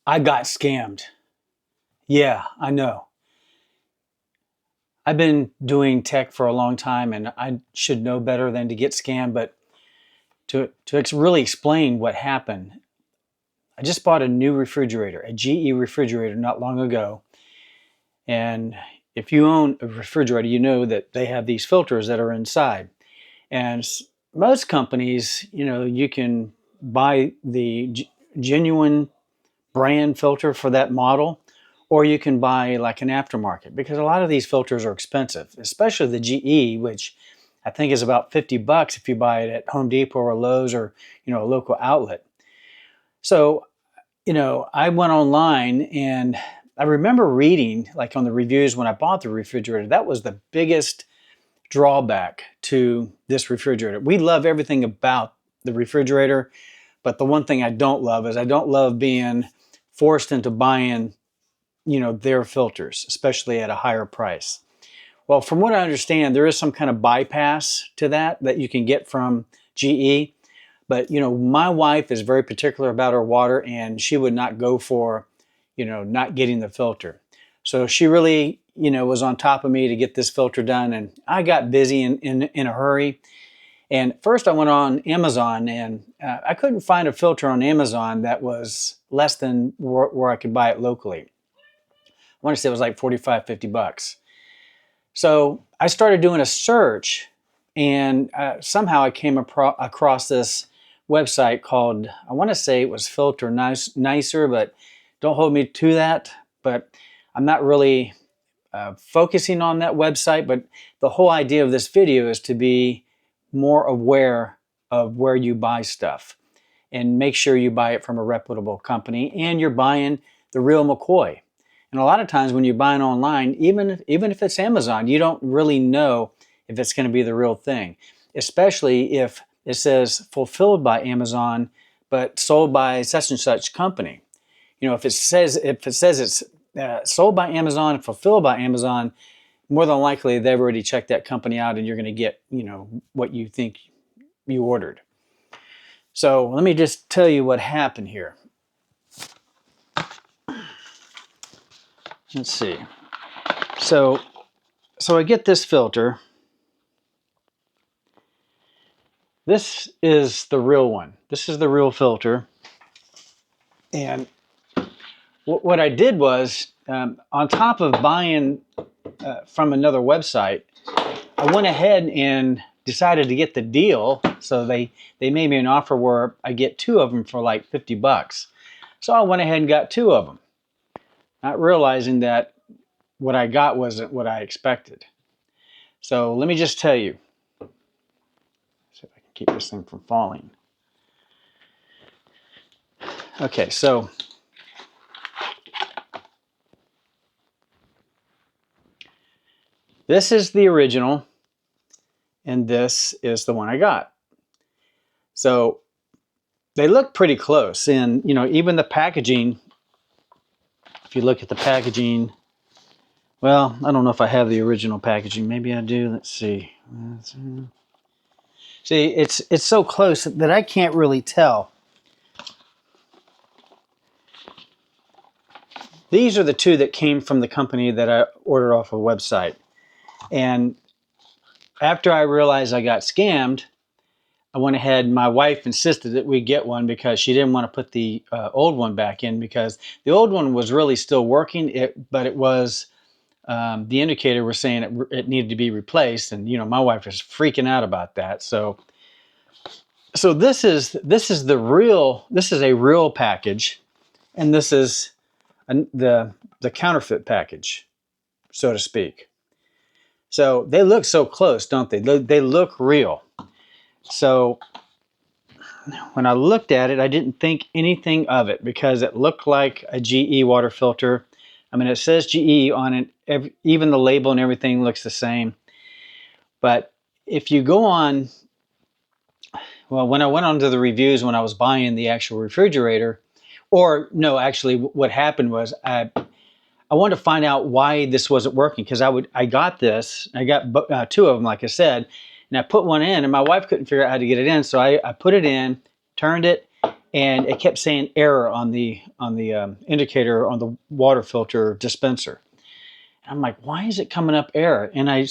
I got scammed. Yeah, I know. I've been doing tech for a long time and I should know better than to get scammed, but to really explain what happened, I just bought a new refrigerator, a GE refrigerator not long ago. And if you own a refrigerator, you know that they have these filters that are inside. And most companies, you can buy the genuine brand filter for that model, or you can buy like an aftermarket because a lot of these filters are expensive, especially the GE, which I think is about 50 bucks if you buy it at Home Depot or Lowe's or, a local outlet. So, I went online and I remember reading like on the reviews when I bought the refrigerator, that was the biggest drawback to this refrigerator. We love everything about the refrigerator, but the one thing I don't love is I don't love being forced into buying, their filters, especially at a higher price. Well, from what I understand, there is some kind of bypass to that you can get from GE. But, my wife is very particular about her water and she would not go for, not getting the filter. So she really, was on top of me to get this filter done. And I got busy in a hurry. And first I went on Amazon and I couldn't find a filter on Amazon that was less than where I could buy it locally. I want to say it was like 45, 50 bucks. So I started doing a search and somehow I came across this website called, I want to say it was Filter Nicer, but don't hold me to that. But I'm not really focusing on that website. But the whole idea of this video is to be more aware of where you buy stuff and make sure you buy it from a reputable company and you're buying the real McCoy. And a lot of times when you're buying online, even if it's Amazon, you don't really know if it's going to be the real thing, especially if it says fulfilled by Amazon, but sold by such and such company. If it says it's sold by Amazon and fulfilled by Amazon, more than likely they've already checked that company out and you're going to get, what you think you ordered. So let me just tell you what happened here. Let's see. So I get this filter. This is the real one. This is the real filter. And what I did was, on top of buying from another website, I went ahead and decided to get the deal. So they made me an offer where I get two of them for like 50 bucks. So I went ahead and got two of them, not realizing that what I got wasn't what I expected. So let me just tell you. See if I can keep this thing from falling. Okay, so this is the original, and this is the one I got. So they look pretty close, and even the packaging, if you look at the packaging, well, I don't know if I have the original packaging. Maybe I do. Let's see. See, it's so close that I can't really tell. These are the two that came from the company that I ordered off a website. And after I realized I got scammed, I went ahead, my wife insisted that we get one because she didn't want to put the old one back in because the old one was really still working, but it was, the indicator was saying it needed to be replaced. And, my wife was freaking out about that. So this is a real package. And this is the counterfeit package, so to speak. So they look so close, don't they? They look real. So when I looked at it, I didn't think anything of it because it looked like a GE water filter. I mean, it says GE on it. Even the label and everything looks the same. But if you go on, well, when I went onto the reviews when I was buying the actual refrigerator, or no, actually what happened was I wanted to find out why this wasn't working because I got two of them, like I said, and I put one in and my wife couldn't figure out how to get it in. So I put it in, turned it, and it kept saying error on the indicator on the water filter dispenser. I'm like, why is it coming up error? And I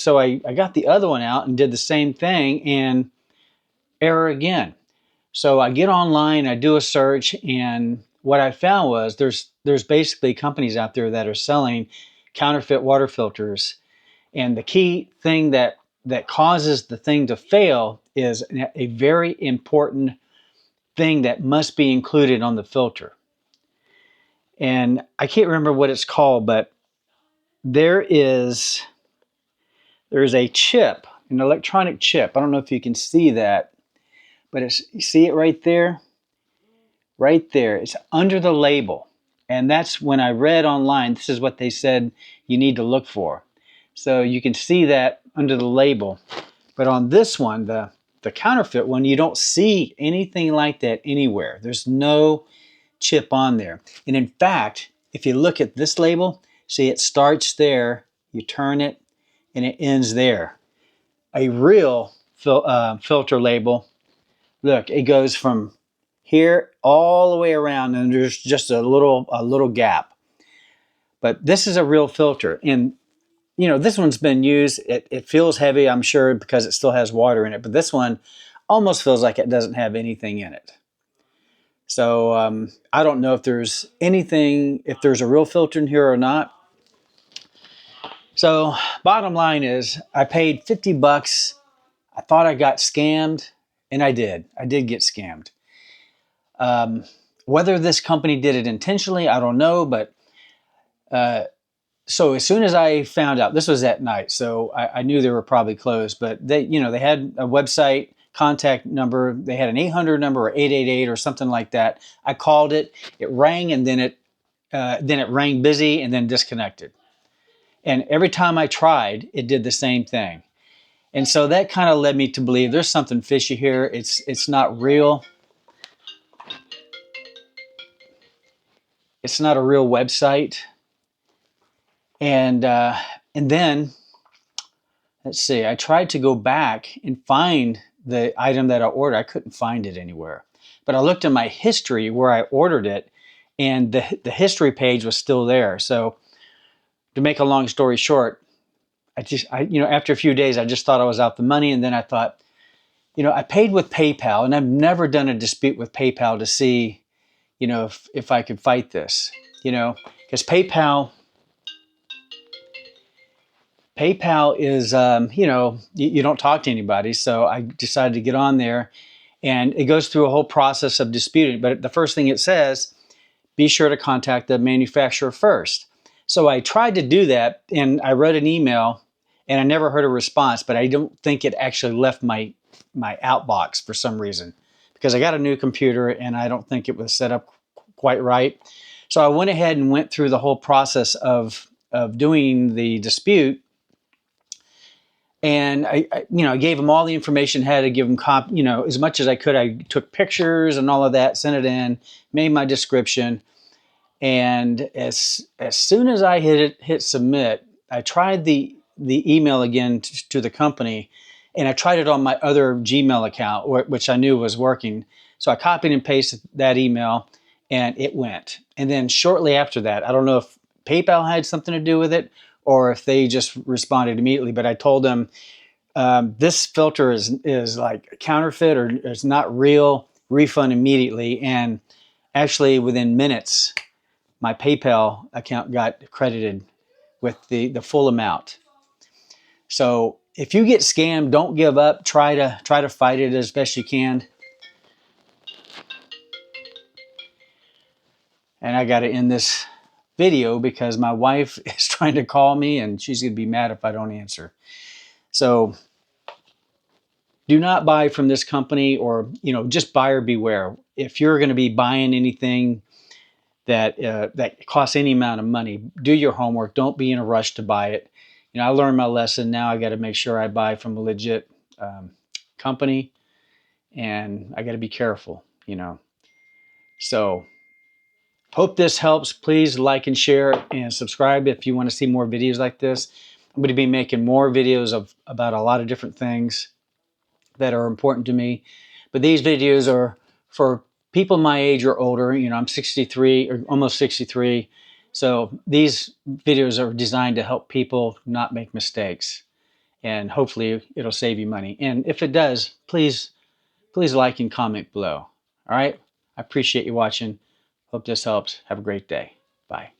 got the other one out and did the same thing, and error again. So I get online, I do a search, and what I found was there's basically companies out there that are selling counterfeit water filters. And the key thing that causes the thing to fail is a very important thing that must be included on the filter. And I can't remember what it's called, but there's a chip, an electronic chip. I don't know if you can see that, but you see it right there? Right there. It's under the label. And that's when I read online, this is what they said you need to look for. So you can see that under the label. But on this one, the counterfeit one, you don't see anything like that anywhere. There's no chip on there. And in fact, if you look at this label, see it starts there, you turn it, and it ends there. A real filter label, look, it goes from here all the way around, and there's just a little gap. But this is a real filter, and you know, this one's been used. It feels heavy, I'm sure, because it still has water in it. But this one almost feels like it doesn't have anything in it. So I don't know if there's anything, if there's a real filter in here or not. So bottom line is, I paid 50 bucks. I thought I got scammed, and I did. I did get scammed. Whether this company did it intentionally, I don't know. But so as soon as I found out, this was at night, so I knew they were probably closed. But they had a website contact number. They had an 800 number or 888 or something like that. I called it. It rang, and then it rang busy and then disconnected. And every time I tried, it did the same thing. And so that kind of led me to believe there's something fishy here. It's not real. It's not a real website. And then, let's see, I tried to go back and find the item that I ordered. I couldn't find it anywhere. But I looked in my history where I ordered it, and the history page was still there. So to make a long story short, after a few days, I just thought I was out the money. And then I thought, I paid with PayPal, and I've never done a dispute with PayPal to see, if I could fight this, because PayPal is, you don't talk to anybody. So I decided to get on there, and it goes through a whole process of disputing. But the first thing it says, be sure to contact the manufacturer first. So I tried to do that, and I wrote an email, and I never heard a response, but I don't think it actually left my outbox for some reason, because I got a new computer and I don't think it was set up quite right. So I went ahead and went through the whole process of doing the dispute. And I gave them all the information, had to give them as much as I could. I took pictures and all of that, sent it in, made my description. And as soon as I hit submit, I tried the email again to the company, and I tried it on my other Gmail account, which I knew was working. So I copied and pasted that email, and it went. And then shortly after that, I don't know if PayPal had something to do with it or if they just responded immediately, but I told them this filter is like counterfeit or it's not real, refund immediately. And actually within minutes, my PayPal account got credited with the full amount. So if you get scammed, don't give up. Try to fight it as best you can. And I got to end this video because my wife is trying to call me, and she's going to be mad if I don't answer. So do not buy from this company, or just buyer beware. If you're going to be buying anything that costs any amount of money, do your homework. Don't be in a rush to buy it. I learned my lesson. Now I got to make sure I buy from a legit company, and I got to be careful. So hope this helps. Please like and share and subscribe if you want to see more videos like this. I'm going to be making more videos about a lot of different things that are important to me. But these videos are for people my age or older. You know, I'm 63 or almost 63. So these videos are designed to help people not make mistakes. And hopefully it'll save you money. And if it does, please like and comment below. All right. I appreciate you watching. Hope this helps. Have a great day. Bye.